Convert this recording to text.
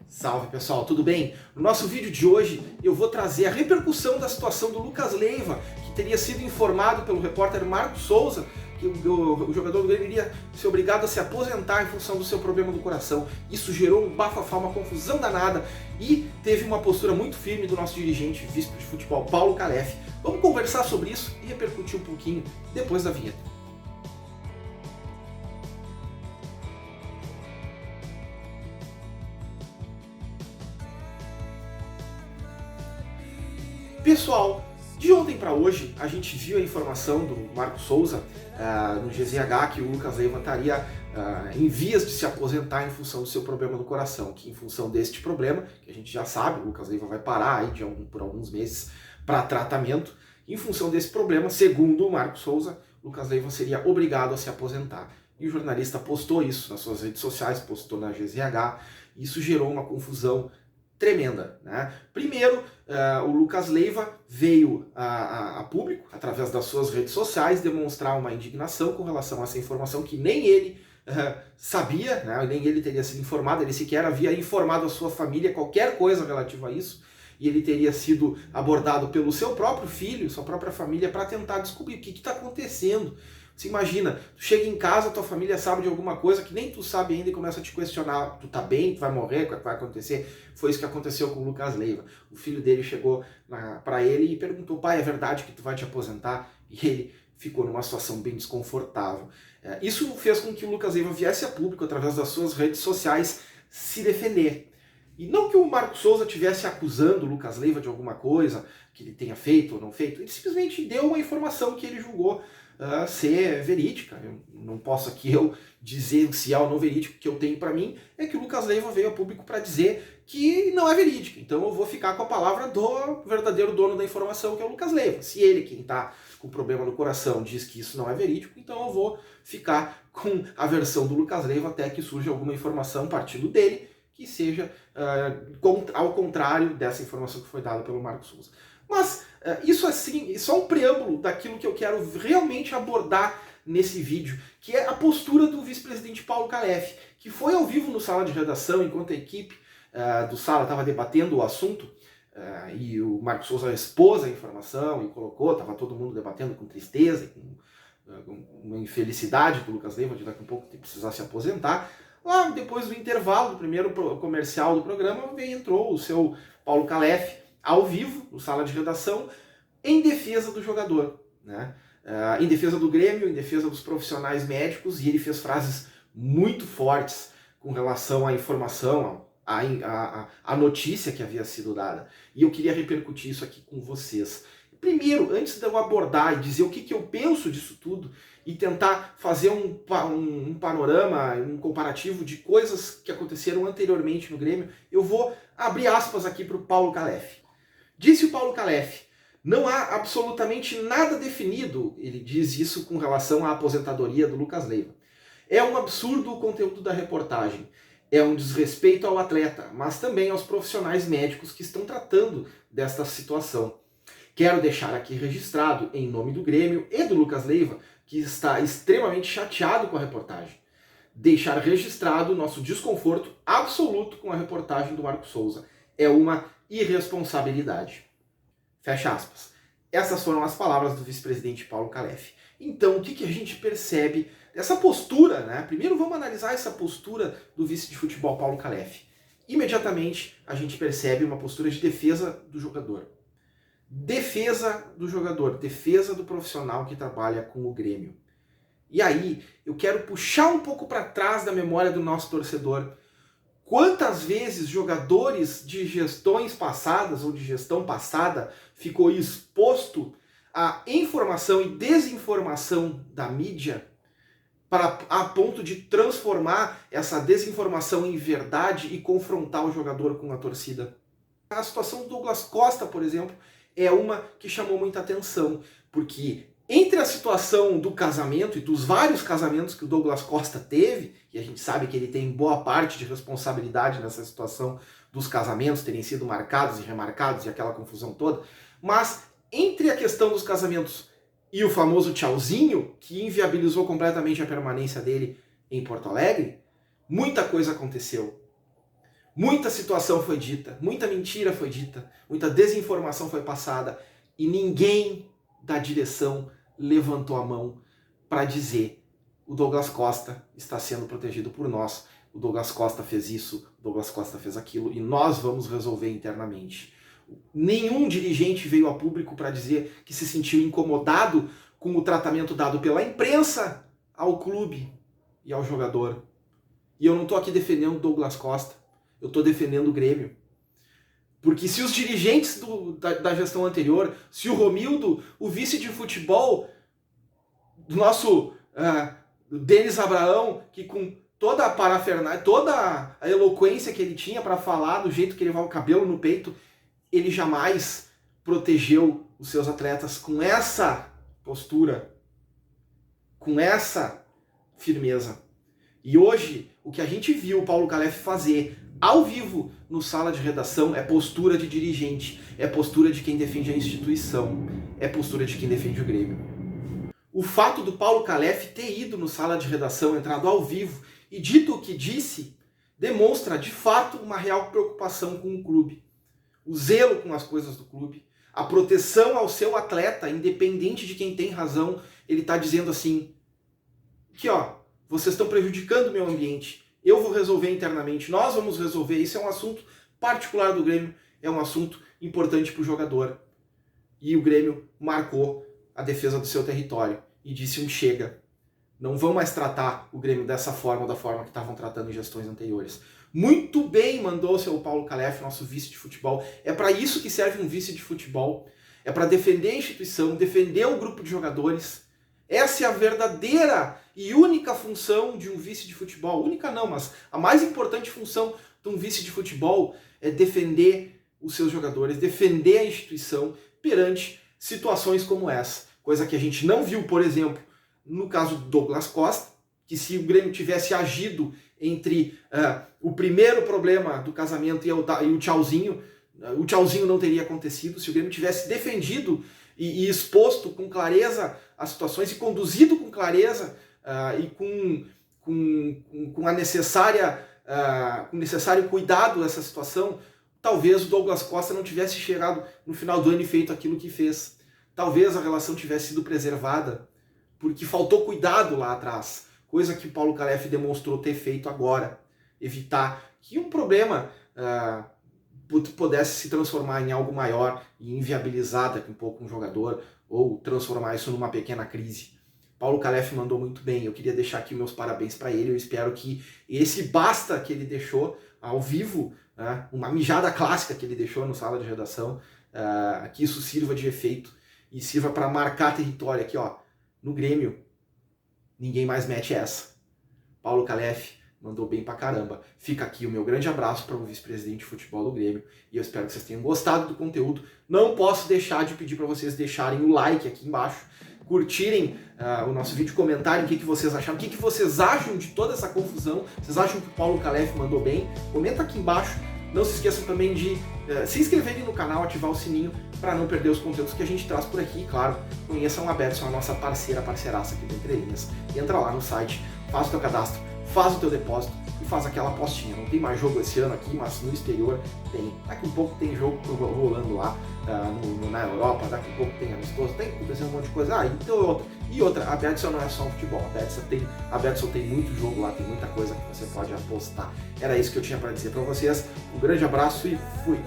Salve pessoal, tudo bem? No nosso vídeo de hoje eu vou trazer a repercussão da situação do Lucas Leiva, que teria sido informado pelo repórter Marcos Souza que o jogador do Grêmio iria ser obrigado a se aposentar em função do seu problema do coração. Isso gerou um bafafá, uma confusão danada e teve uma postura muito firme do nosso dirigente, vice de futebol, Paulo Calef. Vamos conversar sobre isso e repercutir um pouquinho depois da vinheta. Pessoal, de ontem para hoje a gente viu a informação do Marcos Souza no GZH que o Lucas Leiva estaria em vias de se aposentar em função do seu problema do coração, que em função deste problema, que a gente já sabe, o Lucas Leiva vai parar aí por alguns meses para tratamento, em função desse problema, segundo o Marcos Souza, o Lucas Leiva seria obrigado a se aposentar. E o jornalista postou isso nas suas redes sociais, postou na GZH, e isso gerou uma confusão tremenda, né? Primeiro, o Lucas Leiva veio a público, através das suas redes sociais, demonstrar uma indignação com relação a essa informação que nem ele sabia, né? Nem ele teria sido informado, ele sequer havia informado a sua família qualquer coisa relativa a isso, e ele teria sido abordado pelo seu próprio filho, sua própria família, para tentar descobrir o que está acontecendo. Você imagina, tu chega em casa, tua família sabe de alguma coisa que nem tu sabe ainda e começa a te questionar, tu tá bem, tu vai morrer, o que vai acontecer? Foi isso que aconteceu com o Lucas Leiva. O filho dele chegou para ele e perguntou, pai, é verdade que tu vai te aposentar? E ele ficou numa situação bem desconfortável. Isso fez com que o Lucas Leiva viesse a público, através das suas redes sociais, se defender. E não que o Marcos Souza estivesse acusando o Lucas Leiva de alguma coisa que ele tenha feito ou não feito, ele simplesmente deu uma informação que ele julgou ser verídica. Eu não posso aqui eu dizer se é ou não verídico. O que eu tenho para mim é que o Lucas Leiva veio a público para dizer que não é verídica. Então eu vou ficar com a palavra do verdadeiro dono da informação, que é o Lucas Leiva. Se ele, quem está com problema no coração, diz que isso não é verídico, então eu vou ficar com a versão do Lucas Leiva até que surja alguma informação partindo dele que seja ao contrário dessa informação que foi dada pelo Marcos Souza. Mas isso assim, só um preâmbulo daquilo que eu quero realmente abordar nesse vídeo, que é a postura do vice-presidente Paulo Calef, que foi ao vivo no Sala de Redação, enquanto a equipe do Sala estava debatendo o assunto, e o Marcos Souza expôs a informação e colocou, estava todo mundo debatendo com tristeza, com uma infelicidade do Lucas Leiva de daqui a pouco precisar se aposentar. Lá depois do intervalo, do primeiro comercial do programa, entrou o seu Paulo Calef, ao vivo, no Sala de Redação, em defesa do jogador, né? Em defesa do Grêmio, em defesa dos profissionais médicos, e ele fez frases muito fortes com relação à informação, à notícia que havia sido dada. E eu queria repercutir isso aqui com vocês. Primeiro, antes de eu abordar e dizer o que eu penso disso tudo, e tentar fazer um panorama, um comparativo de coisas que aconteceram anteriormente no Grêmio, eu vou abrir aspas aqui para o Paulo Calef. Disse o Paulo Calef, não há absolutamente nada definido, ele diz isso com relação à aposentadoria do Lucas Leiva. É um absurdo o conteúdo da reportagem, é um desrespeito ao atleta, mas também aos profissionais médicos que estão tratando desta situação. Quero deixar aqui registrado, em nome do Grêmio e do Lucas Leiva, que está extremamente chateado com a reportagem. Deixar registrado nosso desconforto absoluto com a reportagem do Marcos Souza. É uma irresponsabilidade. Fecha aspas. Essas foram as palavras do vice-presidente Paulo Calef. Então, o que a gente percebe dessa postura, né? Primeiro vamos analisar essa postura do vice de futebol Paulo Calef. Imediatamente a gente percebe uma postura de defesa do jogador. Defesa do jogador, defesa do profissional que trabalha com o Grêmio. E aí, eu quero puxar um pouco para trás da memória do nosso torcedor. Quantas vezes jogadores de gestões passadas ou de gestão passada ficou exposto à informação e desinformação da mídia a ponto de transformar essa desinformação em verdade e confrontar o jogador com a torcida? A situação do Douglas Costa, por exemplo, é uma que chamou muita atenção, porque entre a situação do casamento e dos vários casamentos que o Douglas Costa teve, e a gente sabe que ele tem boa parte de responsabilidade nessa situação dos casamentos terem sido marcados e remarcados e aquela confusão toda, mas entre a questão dos casamentos e o famoso tchauzinho, que inviabilizou completamente a permanência dele em Porto Alegre, muita coisa aconteceu. Muita situação foi dita, muita mentira foi dita, muita desinformação foi passada e ninguém da direção levantou a mão para dizer: o Douglas Costa está sendo protegido por nós, o Douglas Costa fez isso, o Douglas Costa fez aquilo e nós vamos resolver internamente. Nenhum dirigente veio a público para dizer que se sentiu incomodado com o tratamento dado pela imprensa ao clube e ao jogador. E eu não estou aqui defendendo o Douglas Costa, eu estou defendendo o Grêmio. Porque se os dirigentes da gestão anterior, se o Romildo, o vice de futebol do nosso Denis Abraão, que com toda a parafernália, toda a eloquência que ele tinha para falar, do jeito que ele levava o cabelo no peito, ele jamais protegeu os seus atletas com essa postura, com essa firmeza. E hoje, o que a gente viu o Paulo Calef fazer ao vivo no sala de redação é postura de dirigente, é postura de quem defende a instituição, é postura de quem defende o Grêmio. O fato do Paulo Calef ter ido no sala de redação, entrado ao vivo e dito o que disse, demonstra de fato uma real preocupação com o clube. O zelo com as coisas do clube, a proteção ao seu atleta, independente de quem tem razão. Ele está dizendo assim, que vocês estão prejudicando o meu ambiente, eu vou resolver internamente, nós vamos resolver. Isso é um assunto particular do Grêmio, é um assunto importante para o jogador. E o Grêmio marcou a defesa do seu território e disse chega. Não vão mais tratar o Grêmio dessa forma ou da forma que estavam tratando em gestões anteriores. Muito bem mandou o seu Paulo Calef, nosso vice de futebol. É para isso que serve um vice de futebol. É para defender a instituição, defender o grupo de jogadores. Essa é a verdadeira e única função de um vice de futebol. Única não, mas a mais importante função de um vice de futebol é defender os seus jogadores, defender a instituição perante situações como essa. Coisa que a gente não viu, por exemplo, no caso do Douglas Costa, que se o Grêmio tivesse agido entre o primeiro problema do casamento e o tchauzinho não teria acontecido. Se o Grêmio tivesse defendido e exposto com clareza as situações e conduzido com clareza e com a necessária, com o necessário cuidado dessa situação, talvez o Douglas Costa não tivesse chegado no final do ano e feito aquilo que fez. Talvez a relação tivesse sido preservada, porque faltou cuidado lá atrás, coisa que o Paulo Calef demonstrou ter feito agora. Evitar que um problema pudesse se transformar em algo maior e inviabilizar daqui um pouco um jogador, ou transformar isso numa pequena crise. Paulo Calef mandou muito bem, eu queria deixar aqui meus parabéns para ele, eu espero que esse basta que ele deixou ao vivo, uma mijada clássica que ele deixou no sala de redação, que isso sirva de efeito e sirva para marcar território aqui, no Grêmio. Ninguém mais mete essa. Paulo Calef mandou bem pra caramba. Fica aqui o meu grande abraço para o vice-presidente de futebol do Grêmio e eu espero que vocês tenham gostado do conteúdo. Não posso deixar de pedir para vocês deixarem o like aqui embaixo, curtirem o nosso vídeo, comentarem o que vocês acharam, o que vocês acham de toda essa confusão. Vocês acham que o Paulo Calef mandou bem? Comenta aqui embaixo. Não se esqueçam também de se inscreverem no canal, ativar o sininho para não perder os conteúdos que a gente traz por aqui. E claro, conheçam a Betson, a nossa parceiraça aqui do Entre Linhas. Entra lá no site, faz o teu cadastro, faz o teu depósito e faz aquela apostinha. Não tem mais jogo esse ano aqui, mas no exterior tem. Daqui um pouco tem jogo rolando lá na Europa, daqui um pouco tem amistoso, tem acontecendo um monte de coisa. E outra, a Betson não é só o futebol, a Betson tem muito jogo lá, tem muita coisa que você pode apostar. Era isso que eu tinha para dizer para vocês. Um grande abraço e fui!